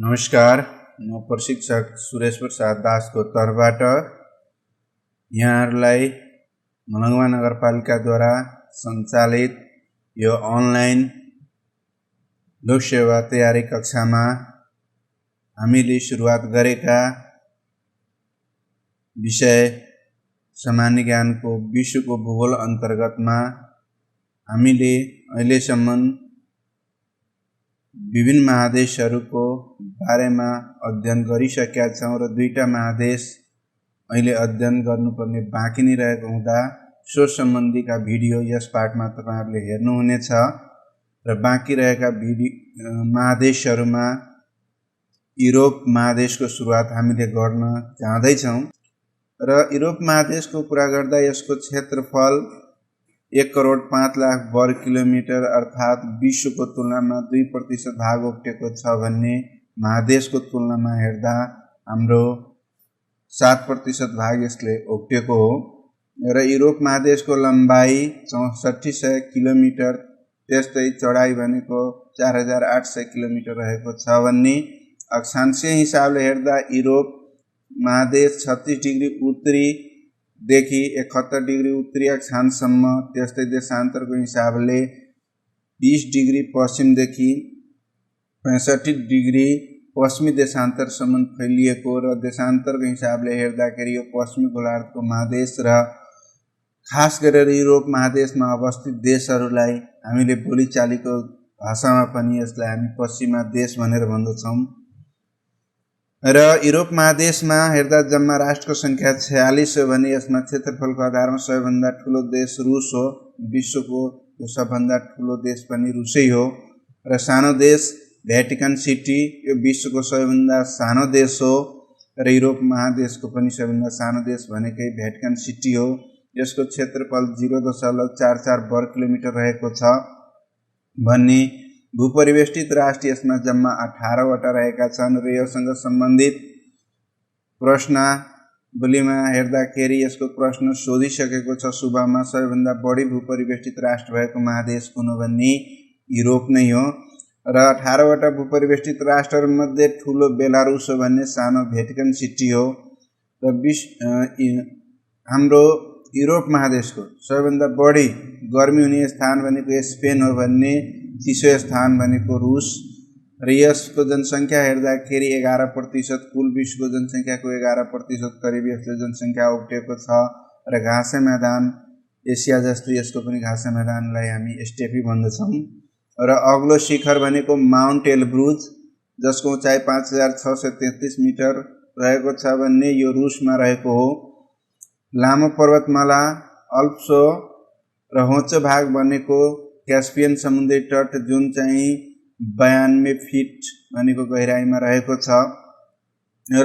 नमस्कार, म प्रशिक्षक सुरेश प्रसाद दासको तर्फबाट यहाँहरूलाई मलङ्गवा नगरपालिकाद्वारा सञ्चालित यो अनलाइन लोकसेवा तयारी कक्षामा हामीले सुरुवात गरेका विषय सामान्य ज्ञानको विश्वको भूगोल अन्तर्गतमा हामीले अहिलेसम्म विभिन्न महादेशहरूको बारेमा अध्ययन गरिसकेका छौँ र दुईटा महादेश अहिले अध्ययन गर्नुपर्ने बाँकी नै रहेको हुँदा सो सम्बन्धीका भिडियो यस पाठमा तपाईहरुले हेर्नुहुनेछ र बाँकी रहेका महादेशहरूमा युरोप महादेशको सुरुवात हामीले गर्न जाँदैछौँ र युरोप महादेशको कुरा गर्दा यसको क्षेत्रफल 1,05,00,000 वर्ग किलोमिटर अर्थात् विश्वको तुलनामा 2% भाग ओगटेको छ भने महादेशको तुलनामा हेर्दा हाम्रो 7% भाग यसले ओगटेको हो र युरोप महादेशको लम्बाई 6400 किलोमिटर त्यस्तै चढाइ भनेको 4800 किलोमिटर रहेको छ भने अक्षांशीय हिसाबले हेर्दा युरोप महादेश 36 डिग्री उत्तरी देखि 71 डिग्री उत्तरी अक्षांशसम्म त्यस्तै देशान्तरको हिसाबले 20 डिग्री पश्चिमदेखि 65 डिग्री पश्चिमी देशान्तरसम्म फैलिएको र देशान्तरको हिसाबले हेर्दाखेरि यो पश्चिमी गोलार्धको महादेश र खास गरेर युरोप महादेशमा अवस्थित देशहरूलाई हामीले बोलीचालीको भाषामा पनि यसलाई हामी पश्चिमा देश भनेर भन्दछौँ र युरोप महादेशमा हेर्दा जम्मा राष्ट्रको संख्या 46 हो भने यसमा क्षेत्रफलको आधारमा सबैभन्दा ठुलो देश रुस हो। विश्वको सबभन्दा ठुलो देश पनि रुसै हो र सानो देश भ्याटिकन सिटी यो विश्वको सबैभन्दा सानो देश हो र युरोप महादेशको पनि सबैभन्दा सानो देश भनेकै भ्याटिकन सिटी हो। यसको क्षेत्रफल 0.44 वर्ग किलोमिटर रहेको छ भन्ने भूपरिवेष्टित राष्ट्र यसमा जम्मा 18 वटा रहेका छन् र योसँग सम्बन्धित प्रश्नावलीमा हेर्दाखेरि यसको प्रश्न सोधिसकेको छ सुब्बामा सबैभन्दा बढी भूपरिवेष्टित राष्ट्र भएको महादेश कुन हो भन्ने युरोप नै हो र 18 वटा भूपरिवेष्टित राष्ट्रहरूमध्ये ठुलो बेलारुस हो भन्ने सानो भ्याटिकन सिटी हो र हाम्रो युरोप महादेशको सबैभन्दा बढी गर्मी हुने स्थान भनेको स्पेन हो भन्ने चिसो स्थान भनेको रुस र यसको जनसङ्ख्या हेर्दाखेरि 11% कुल विश्वको जनसङ्ख्याको 11% करिब यसले जनसङ्ख्या ओगटेको छ र घाँसे मैदान एसिया जस्तै यसको पनि घाँसे मैदानलाई हामी स्टेपी भन्दछौँ र अग्लो शिखर भनेको माउन्ट एल्ब्रुज जसको उचाइ 5633 मिटर रहेको छ भन्ने यो रुसमा रहेको हो। लामो पर्वतमाला अल्प्सो र होचो भाग भनेको क्यास्पियन समुद्री तट जुन चाहिँ 92 फिट भनेको गहिराइमा रहेको छ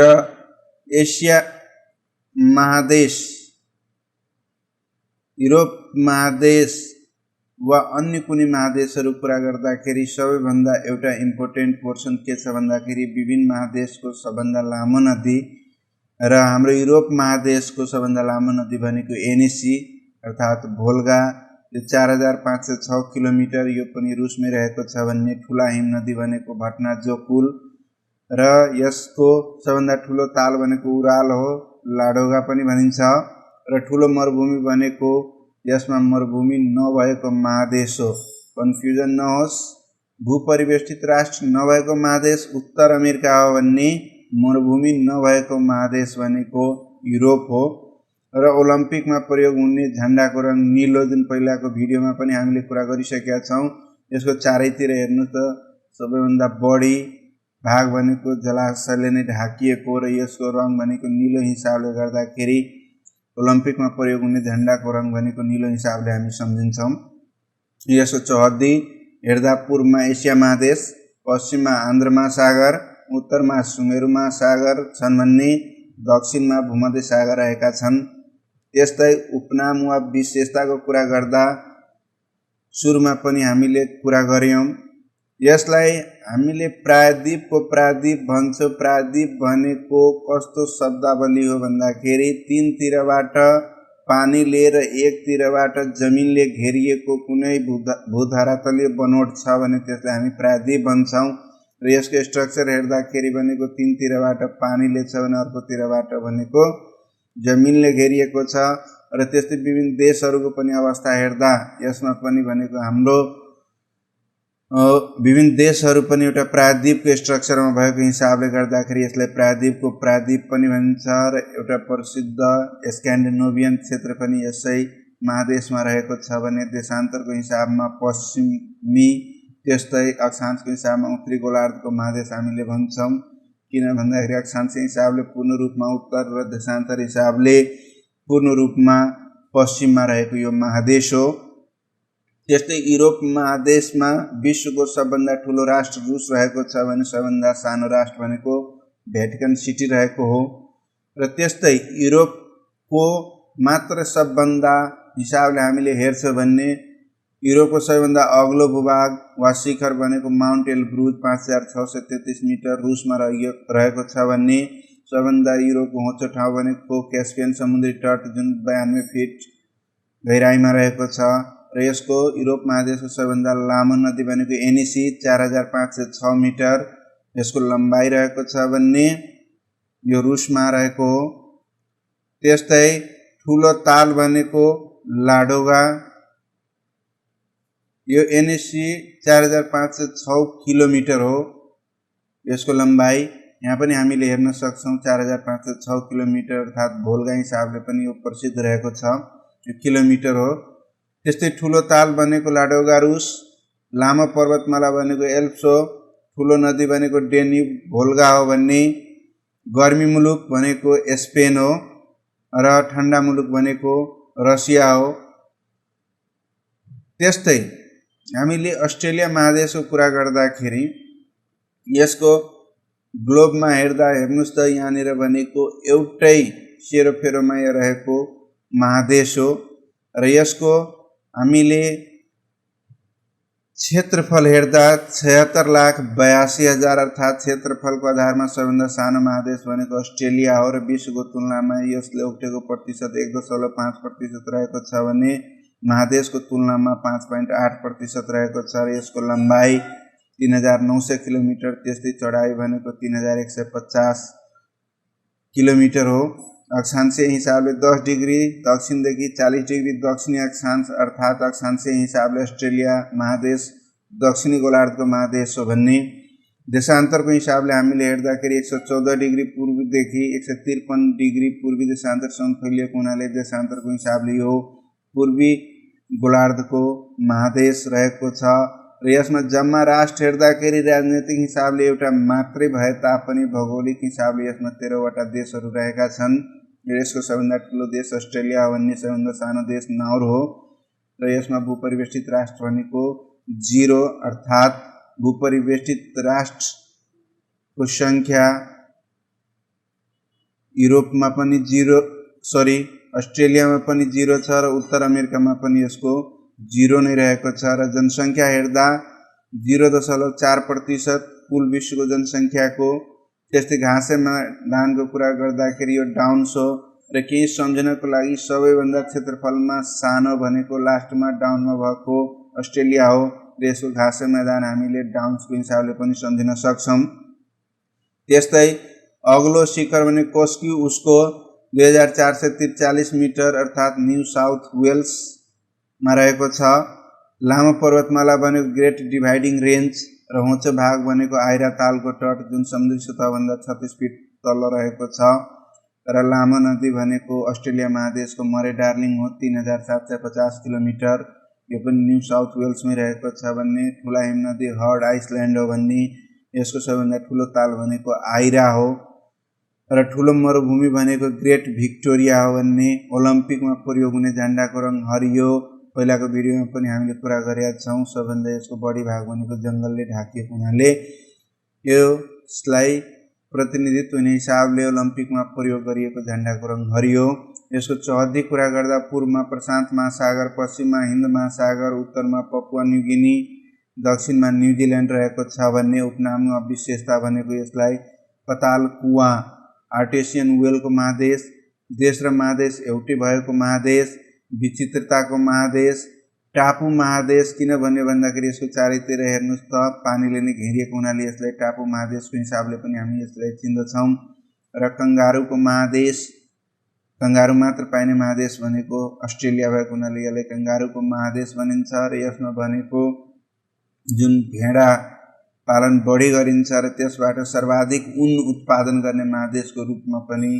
र एसिया महादेश युरोप महादेश वा अन्य कुनै महादेशहरू कुरा गर्दाखेरि सबैभन्दा एउटा इम्पोर्टेन्ट पोर्सन के छ भन्दाखेरि विभिन्न महादेशको सबभन्दा लामो नदी र हाम्रो युरोप महादेशको सबभन्दा लामो नदी भनेको एनेसी अर्थात् भोल्गा यो 4506 किलोमिटर यो पनि रुसमै रहेको छ भन्ने ठुला हिम नदी भनेको भटना जोकुल र यसको सबभन्दा ठुलो ताल भनेको उराल हो लाडोगा पनि भनिन्छ र ठुलो मरुभूमि भनेको यसमा मरुभूमि नभएको महादेश हो। कन्फ्युजन नहोस्, भूपरिवेष्टित राष्ट्र नभएको महादेश उत्तर अमेरिका हो भन्ने मरुभूमि नभएको महादेश भनेको युरोप हो र ओलम्पिकमा प्रयोग हुने झण्डाको रङ नीलो जुन पहिलाको भिडियोमा पनि हामीले कुरा गरिसकेका छौँ। यसको चारैतिर हेर्नु त सबैभन्दा बढी भाग भनेको जलाशयले नै ढाकिएको र यसको रङ भनेको नीलो हिसाबले गर्दाखेरि ओलम्पिकमा प्रयोग हुने झण्डाको रङ भनेको नीलो हिसाबले हामी सम्झिन्छौँ। यसको चौहद्दी हेर्दा पूर्वमा एसिया महादेश, पश्चिममा आन्ध्र महासागर, उत्तरमा सुमेरु महासागर छन् भन्ने दक्षिणमा भूमध्य सागर रहेका छन्। त्यस्तै उपनाम वा विशेषताको कुरा गर्दा सुरुमा पनि हामीले कुरा गर्यौं यसलाई हामीले प्रायद्वीपको प्रायद्वीप भन्छौँ। प्रायद्वीप भनेको कस्तो शब्दावली हो भन्दाखेरि तीनतिरबाट पानीले र एकतिरबाट जमिनले घेरिएको कुनै भूधरातलीय बनोट छ भने त्यसलाई हामी प्रायद्वीप भन्छौँ र यसको स्ट्रक्चर हेर्दाखेरि भनेको तीनतिरबाट पानीले छ भने अर्कोतिरबाट भनेको जमिनले घेरिएको छ र त्यस्तै विभिन्न देशहरूको पनि अवस्था हेर्दा यसमा पनि भनेको हाम्रो विभिन्न देशहरू पनि एउटा प्रायद्वीपको स्ट्रक्चरमा भएको हिसाबले गर्दाखेरि यसलाई प्रायद्वीपको प्रायद्वीप पनि भनिन्छ र एउटा प्रसिद्ध स्क्यान्डिनेभियन क्षेत्र पनि यसै महादेशमा रहेको छ भने देशान्तरको हिसाबमा पश्चिमी त्यस्तै अक्षांशको हिसाबमा उत्तरी गोलार्धको महादेश हामीले भन्छौँ। किन भन्दाखेरि अक्षांश हिसाबले पूर्ण रूपमा उत्तर र देशान्तर हिसाबले पूर्ण रूपमा पश्चिममा रहेको यो महादेश हो। त्यस्तै युरोप महादेशमा विश्वको सबभन्दा ठुलो राष्ट्र रुस रहेको छ भने सबभन्दा सानो राष्ट्र भनेको भ्याटिकन सिटी रहेको हो र त्यस्तै युरोपको मात्र सबभन्दा हिसाबले हामीले हेर्छौँ भने युरोपको सबैभन्दा अग्लो भूभाग वा शिखर भनेको माउन्ट एल्ब्रुज 5633 मिटर रुसमा रहेको छ भने सबभन्दा युरोपको होचो ठाउँ भनेको क्यास्पियन समुद्री तट जुन 92 फिट गहिराइमा रहेको छ र यसको युरोप महादेशको सबैभन्दा लामो नदी भनेको एनिसी 4506 मिटर यसको लम्बाइ रहेको छ भन्ने यो रुसमा रहेको हो। त्यस्तै ठुलो ताल भनेको लाडोगा यो एनएससी 4506 किलोमिटर हो यसको लम्बाइ। यहाँ पनि हामीले हेर्न सक्छौँ 4506 किलोमिटर अर्थात् भोल्गा हिसाबले पनि यो प्रसिद्ध रहेको छ यो किलोमिटर हो। त्यस्तै ठुलो ताल भनेको लाडोगा रुस, लामो पर्वतमाला भनेको एल्प्स हो, ठुलो नदी भनेको डेन्युब भोल्गा हो भन्ने, गर्मी मुलुक भनेको स्पेन हो र ठन्डा मुलुक भनेको रसिया हो। त्यस्तै हामीले अस्ट्रेलिया महादेशको कुरा गर्दाखेरि यसको ग्लोबमा हेर्दा हेर्नुस् त यहाँनिर भनेको एउटै सेरोफेरोमा रहेको महादेश हो र यसको हामीले क्षेत्रफल हेर्दा 76,82,000 अर्थात् क्षेत्रफलको आधारमा सबैभन्दा सानो महादेश भनेको अस्ट्रेलिया हो र विश्वको तुलनामा यसले ओगटेको प्रतिशत 1.8% रहेको छ भने महादेशको तुलनामा 5.8% रहेको छ र यसको लम्बाइ 3900 किलोमिटर त्यस्तै चढाइ भनेको 3150 किलोमिटर हो। अक्षांशीय हिसाबले 10 डिग्री दक्षिणदेखि 40 डिग्री दक्षिणी अक्षांश अर्थात् अक्षांशीय हिसाबले अस्ट्रेलिया महादेश दक्षिणी गोलार्धको महादेश हो भन्ने। देशान्तरको हिसाबले हामीले हेर्दाखेरि 114 डिग्री पूर्वदेखि 153 डिग्री पूर्वी देशान्तरसम्म फैलिएको हुनाले देशान्तरको हिसाबले यो पूर्वी गोलार्धको महादेश रहेको छ र यसमा जम्मा राष्ट्र हेर्दाखेरि राजनीतिक हिसाबले एउटा मात्रै भए तापनि भौगोलिक हिसाबले यसमा 13वटा देशहरू रहेका छन्। यसको सबैभन्दा ठुलो देश अस्ट्रेलिया हो भन्ने, सबैभन्दा सानो देश नाउर हो र यसमा भूपरिवेष्टित राष्ट्र भनेको 0 अर्थात् भूपरिवेष्टित राष्ट्रको संख्या युरोपमा पनि अस्ट्रेलियामा पनि 0 छ र उत्तर अमेरिकामा पनि यसको 0 नै रहेको छ र जनसङ्ख्या हेर्दा 0.4% कुल विश्वको जनसङ्ख्याको। त्यस्तै घाँसे मैदानको कुरा गर्दाखेरि यो डाउन्स हो र केही सम्झनको लागि सबैभन्दा क्षेत्रफलमा सानो भनेको लास्टमा डाउनमा भएको अस्ट्रेलिया हो र यसको घाँसे मैदान हामीले डाउन्सको हिसाबले पनि सम्झिन सक्छौँ। त्यस्तै अग्लो शिखर भने कोस्क्यू उसको 2443 मिटर अर्थात् न्यू साउथ वेल्समा रहेको छ। लामो पर्वतमाला भनेको ग्रेट डिभाइडिङ रेन्ज र होचो भाग भनेको आइरा तालको तट जुन समुद्री सतहभन्दा 36 फिट तल रहेको छ र लामो नदी भनेको अस्ट्रेलिया महादेशको मरे डार्लिङ हो 3750 किलोमिटर यो पनि न्यू साउथ वेल्समै रहेको छ भन्ने। ठुला हिमनदी हर्ड आइसल्यान्ड हो भन्ने। यसको सबैभन्दा ठुलो ताल भनेको आइरा हो र ठुलो मरुभूमि भनेको ग्रेट भिक्टोरिया हो भन्ने। ओलम्पिकमा प्रयोग हुने झन्डाको रङ हरियो, पहिलाको भिडियोमा पनि हामीले कुरा गरेका छौँ। सबभन्दा यसको बढी भाग भनेको जङ्गलले ढाकिएको हुनाले यसलाई प्रतिनिधित्व हुने हिसाबले ओलम्पिकमा प्रयोग गरिएको झन्डाको रङ हरियो। यसको चौहद्दी कुरा गर्दा पूर्वमा प्रशान्त महासागर, पश्चिममा हिन्द महासागर, उत्तरमा पपुवा न्युगिनी, दक्षिणमा न्युजिल्यान्ड रहेको छ भन्ने। उपनाममा विशेषता भनेको यसलाई पताल कुवा, आर्टेसियन वेलको महादेश, देश र महादेश एउटै भएको महादेश, विचित्रताको महादेश, टापु महादेश किन भन्ने भन्दाखेरि यसको चारैतिर हेर्नुस् त पानीले नै घेरिएको हुनाले यसलाई टापु महादेशको हिसाबले पनि हामी यसलाई चिन्दछौँ। र कंगारुको महादेश, कंगारु मात्र पाइने महादेश भनेको अस्ट्रेलिया भएको हुनाले यसलाई कंगारुको महादेश भनिन्छ। र यसमा भनेको जुन भेडा पालन बढी गरिन्छ र त्यसबाट सर्वाधिक ऊन उत्पादन गर्ने महादेशको रूपमा पनि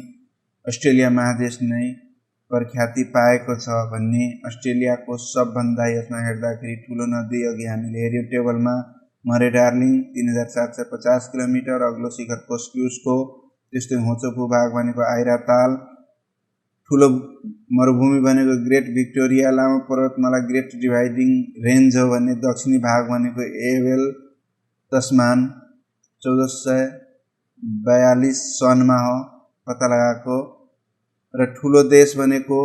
अस्ट्रेलिया महादेश नै प्रख्याति पाएको छ भन्ने अस्ट्रेलियाको सबभन्दा यसमा हेर्दाखेरि ठुलो नदी अघि हामीले हेर्यौं टेबलमा मरे डार्लिङ 3750 किलोमिटर, अग्लो शिखर कोस्क्युसको, त्यस्तै होचो भूभाग भनेको आइराताल, ठुलो मरुभूमि भनेको ग्रेट भिक्टोरिया, लामो पर्वतमाला ग्रेट डिभाइडिङ रेन्ज हो भन्ने दक्षिणी भाग भनेको एबेल तस्मान 1442 सनमा हो पत्ता लगाएको। र ठुलो देश भनेको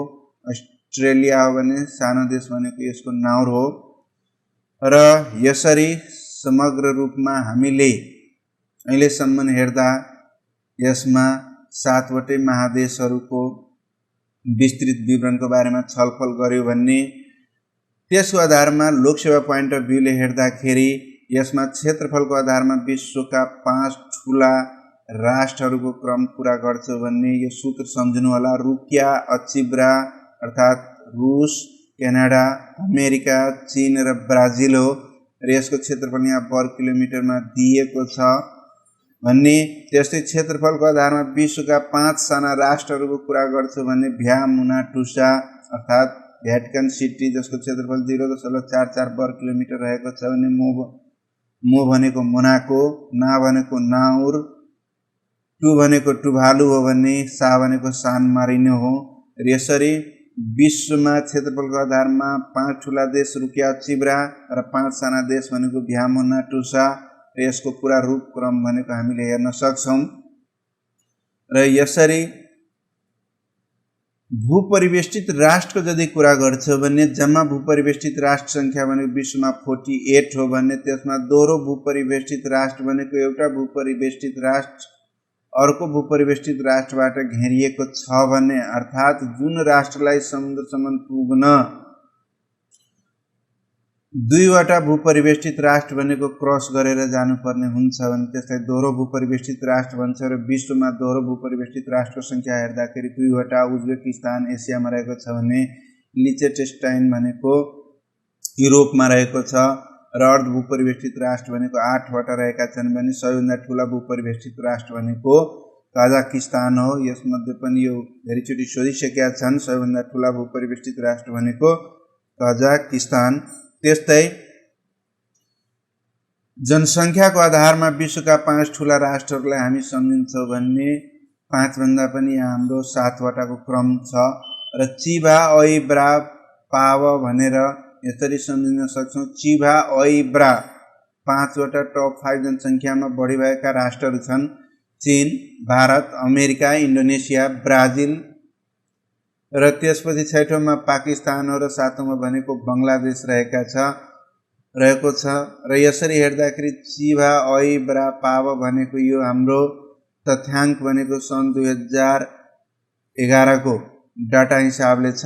अस्ट्रेलिया हो भने सानो देश भनेको यसको नाउर हो। र यसरी समग्र रूपमा हामीले अहिलेसम्म हेर्दा यसमा 7 वटै महादेशहरूको विस्तृत विवरणको बारेमा छलफल गर्यो भन्ने। त्यसको आधारमा लोकसेवा पोइन्ट अफ भ्यूले हेर्दाखेरि यसमा क्षेत्रफलको आधारमा विश्वका 5 ठुला राष्ट्रहरूको क्रम पूरा गर्छ भन्ने यो सूत्र सम्झनु होला। रुकिया अचिब्रा अर्थात् रुस, क्यानाडा, अमेरिका, चीन र ब्राजिल हो। र यसको क्षेत्रफल यहाँ वर्ग किलोमिटरमा दिएको छ भन्ने। त्यस्तै क्षेत्रफलको आधारमा विश्वका 5 साना राष्ट्रहरूको कुरा गर्छ भने भ्यामुनाटुसा अर्थात् भ्याटिकन सिटी जसको क्षेत्रफल 0.44 वर्ग किलोमिटर रहेको छ भने मो भनेको मोनाको, ना भनेको नाउर, टु भनेको टुभालु हो भने सा भनेको सान मारिनो हो। र यसरी विश्वमा क्षेत्रफलको आधारमा 5 ठुला देश रुकिया चिब्रा र 5 साना देश भनेको भ्यामुनाटुसा र यसको पूरा रूप क्रम भनेको हामीले हेर्न सक्छौं। र यसरी भूपरिवेष्टित राष्ट्रको यदि कुरा गर्छ भने जम्मा भूपरिवेष्टित राष्ट्र संख्या भनेको विश्वमा 48 हो भने त्यसमा दोहोरो भूपरिवेष्टित राष्ट्र भनेको एउटा भूपरिवेष्टित राष्ट्र अर्को भूपरिवेष्टित राष्ट्रबाट घेरिएको छ भने, अर्थात् जुन राष्ट्रलाई समुद्रसम्म पुग्न 2 वटा भूपरिवेष्टित राष्ट्र भनेको क्रस गरेर जानुपर्ने हुन्छ भने त्यसलाई दोहोरो भूपरिवेष्टित राष्ट्र भन्छ। र विश्वमा दोहोरो भूपरिवेष्टित राष्ट्रको संख्या हेर्दाखेरि 2 वटा उज्बेकिस्तान एसियामा रहेको छ भने लिचेटेन्स्टाइन भनेको युरोपमा रहेको छ। र अर्ध भूपरिवेष्टित राष्ट्र भनेको 8 वटा रहेका छन् भने सबैभन्दा ठुला भूपरिवेष्टित राष्ट्र भनेको कजाकिस्तान हो। यसमध्ये पनि यो धेरैचोटि सोधिसकेका छन्। सबैभन्दा ठुला भूपरिवेष्टित राष्ट्र भनेको कजाकिस्तान। त्यस्तै जनसङ्ख्याको आधारमा विश्वका 5 ठुला राष्ट्रहरूलाई हामी सम्झिन्छौँ भन्ने 5 भन्दा पनि हाम्रो 7 वटाको क्रम छ। र चिभा ऐब्रा पाव भनेर यसरी सम्झिन सक्छौँ। चिभा ऐब्रा 5 वटा टप 5 जनसङ्ख्यामा बढी भएका राष्ट्रहरू छन्। चीन, भारत, अमेरिका, इन्डोनेसिया, ब्राजिल र त्यसपछि 6औँमा पाकिस्तान हो र 7औँमा भनेको बङ्गलादेश रहेको छ। र यसरी हेर्दाखेरि चिभा ऐब्रा पाव भनेको यो हाम्रो तथ्याङ्क भनेको सन् 2011 को डाटा हिसाबले छ।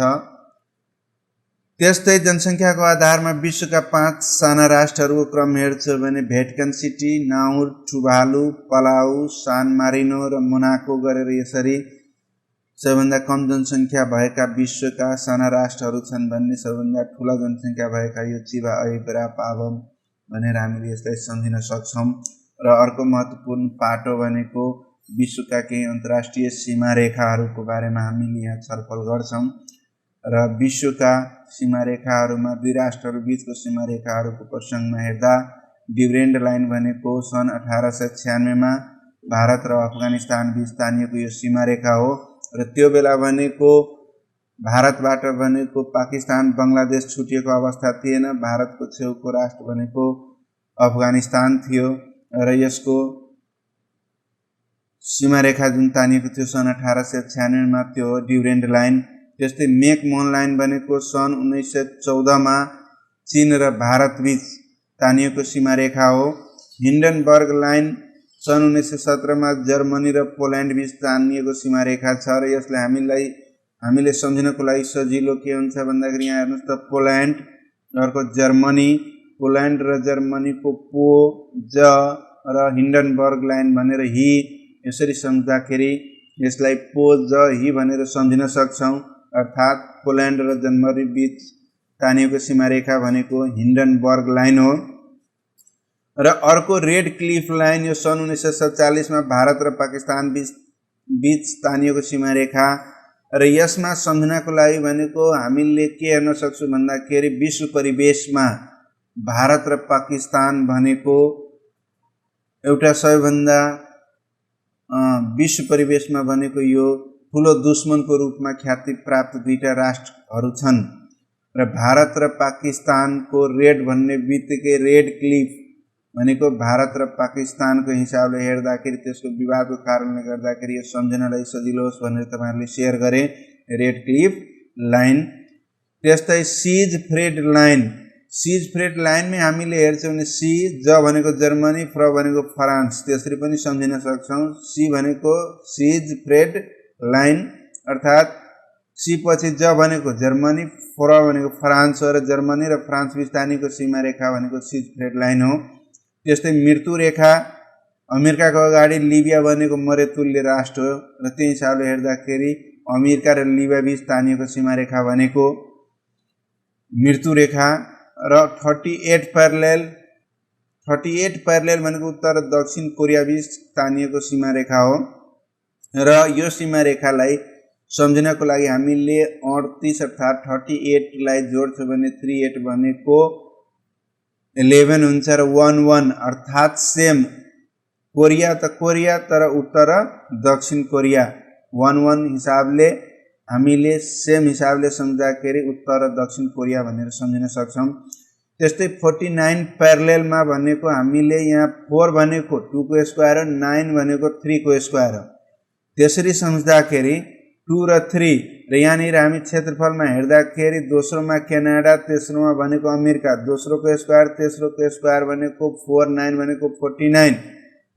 त्यस्तै जनसङ्ख्याको आधारमा विश्वका 5 साना राष्ट्रहरूको क्रम हेर्छ भने भ्याटिकन सिटी, नाउर, टुभालु, पलाउ, सान मारिनो र मोनाको गरेर यसरी सबैभन्दा कम जनसङ्ख्या भएका विश्वका साना राष्ट्रहरू छन् भन्ने सबैभन्दा ठुला जनसङ्ख्या भएका यो चिभा ऐब्रा पाव भनेर हामीले यसलाई सम्झिन सक्छौँ। र अर्को महत्त्वपूर्ण पाटो भनेको विश्वका केही अन्तर्राष्ट्रिय सीमारेखाहरूको बारेमा हामीले यहाँ छलफल गर्छौँ। र विश्वका सीमारेखाहरूमा 2 राष्ट्रहरू बीचको सीमारेखाहरूको प्रसङ्गमा हेर्दा ड्युरेन्ड लाइन भनेको सन् 1896 मा भारत र अफगानिस्तान बीच तानिएको यो सीमारेखा हो। र त्यो बेला भनेको भारतबाट भनेको पाकिस्तान, बङ्गलादेश छुटिएको अवस्था थिएन। भारतको छेउको राष्ट्र भनेको अफगानिस्तान थियो। र यसको सीमारेखा जुन तानिएको थियो सन् 1896 मा त्यो हो ड्युरेन्ड लाइन। त्यस्तै मेकमोहन लाइन भनेको सन् 1914 मा चीन र भारत बीच तानिएको सीमारेखा हो। हिन्डनबर्ग लाइन सन् 1917 मा जर्मनी र पोल्यान्ड बीच तानिएको सीमारेखा छ। र यसलाई हामीले सम्झिनको लागि सजिलो के हुन्छ भन्दाखेरि यहाँ हेर्नुहोस् त पोल्यान्ड अर्को जर्मनी, पोल्यान्ड र जर्मनीको पो, ज र हिन्डनबर्ग लाइन भनेर हि, यसरी सम्झ्दाखेरि यसलाई पो, ज, हि भनेर सम्झिन सक्छौँ। अर्थात् पोल्यान्ड र जर्मनी बीच तानिएको सीमारेखा भनेको हिन्डनबर्ग लाइन हो। र अर्को रेड क्लिफ लाइन, यो सन् 1947 मा भारत र पाकिस्तान बीच तानिएको सीमारेखा। र यसमा सम्झनाको लागि भनेको हामीले के हेर्न सक्छौँ भन्दाखेरि विश्व परिवेशमा भारत र पाकिस्तान भनेको एउटा सबैभन्दा विश्व परिवेशमा भनेको यो ठुलो दुश्मनको रूपमा ख्याति प्राप्त दुईटा राष्ट्रहरू छन्। र भारत र पाकिस्तानको रेड भन्ने बित्तिकै रेड क्लिफ भनेको भारत र पाकिस्तानको हिसाबले हेर्दाखेरि त्यसको विवादको कारणले गर्दाखेरि यो सम्झनालाई सजिलो होस् भनेर तपाईहरुले शेयर गरे रेड क्लिफ लाइन। त्यस्तै ceasefire line, ceasefire लाइनमै हामीले हेर्छौँ भने सी, ज भनेको जर्मनी, फ्र भनेको फ्रान्स, त्यसरी पनि सम्झिन सक्छौँ। सी भनेको सीज फ्रेड लाइन, अर्थात् सी पछि ज भनेको जर्मनी, फ्र भनेको फ्रान्स हो र जर्मनी र फ्रान्स बीच तानिएको सीमा रेखा भनेको सीज फ्रेड लाइन हो। त्यस्तै मृत्यु रेखा, अमेरिकाको अगाडि लिबिया भनेको मरेतुल्य राष्ट्र हो र त्यही हिसाबले हेर्दाखेरि अमेरिका र लिबिया बीच तानिएको सीमा रेखा भनेको मृत्यु रेखा। र 38 प्यारलेल, 38 प्यारलेल भनेको उत्तर र दक्षिण कोरिया बीच तानिएको सीमा रेखा हो। र यो सीमा रेखालाई सम्झिनको लागि हामीले 38 अर्थात् 38 लाई जोड्छौँ भने 38 भनेको 11 हुन्छ र 11 अर्थात् सेम, कोरिया त कोरिया तर उत्तर र दक्षिण कोरिया, 11 हिसाबले हामीले सेम हिसाबले सम्झ्दाखेरि उत्तर र दक्षिण कोरिया भनेर सम्झिन सक्छौँ। त्यस्तै 49 प्यारलेलमा भनेको हामीले यहाँ 4 भनेको 2 को स्क्वायर, 9 भनेको 3 को स्क्वायर, त्यसरी सम्झ्दाखेरि 2 र 3 र यहाँनिर हामी क्षेत्रफलमा हेर्दाखेरि दोस्रोमा क्यानाडा, तेस्रोमा भनेको अमेरिका, दोस्रोको स्क्वायर तेस्रोको स्क्वायर भनेको 4, 9 भनेको 49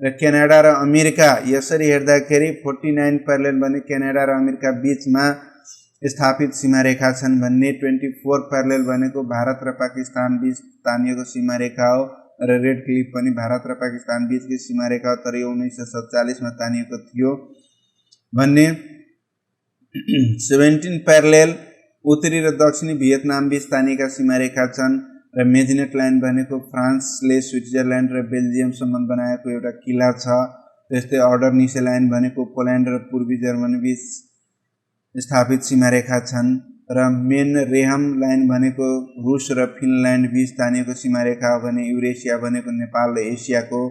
र क्यानाडा र अमेरिका, यसरी हेर्दाखेरि 49 प्यारलेल भने क्यानाडा र अमेरिका बीचमा स्थापित सीमा रेखा छन् भन्ने। 24 प्यारलेल भनेको भारत र पाकिस्तान बीच तानिएको सीमा रेखा हो र रेड क्लिफ पनि भारत र पाकिस्तान बीचको सीमा रेखा हो, तर यो 1947 मा तानिएको थियो भन्ने। 17 प्यारलेल उत्तरी र दक्षिणी भियतनाम बीच तानिएका सीमा रेखा छन् र मेजिनेट लाइन भनेको फ्रान्सले स्विट्जरल्यान्ड र बेल्जियमसम्म बनाएको एउटा किला छ। त्यस्तै अर्डर निसे लाइन भनेको पोल्यान्ड र पूर्वी जर्मनी बीच स्थापित सीमा रेखा छन् र मेन रेहम लाइन भनेको रुस र फिनल्यान्ड बीच तानिएको सीमा रेखा हो भने युरेसिया भनेको नेपाल र एसियाको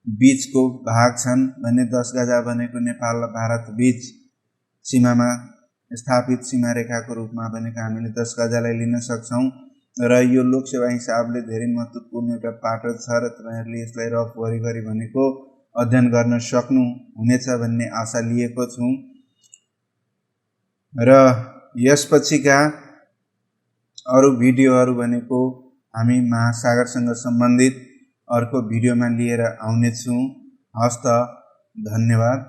बीचको भाग छन् भन्ने। 10 गजा भनेको नेपाल र भारत बीच सीमामा स्थापित सीमा रेखाको रूपमा भनेको हामीले 10 गजालाई लिन सक्छौँ। र यो लोकसेवा हिसाबले धेरै महत्त्वपूर्ण एउटा पाटो छ र तपाईहरुले यसलाई रफ गरी भनेको अध्ययन गर्न सक्नु हुनेछ भन्ने आशा लिएको छु। र यसपछिका अरु भिडियोहरू भनेको हामी महासागरसँग सम्बन्धित अर्को भिडियोमा लिएर आउने छौँ। हस्त, धन्यवाद।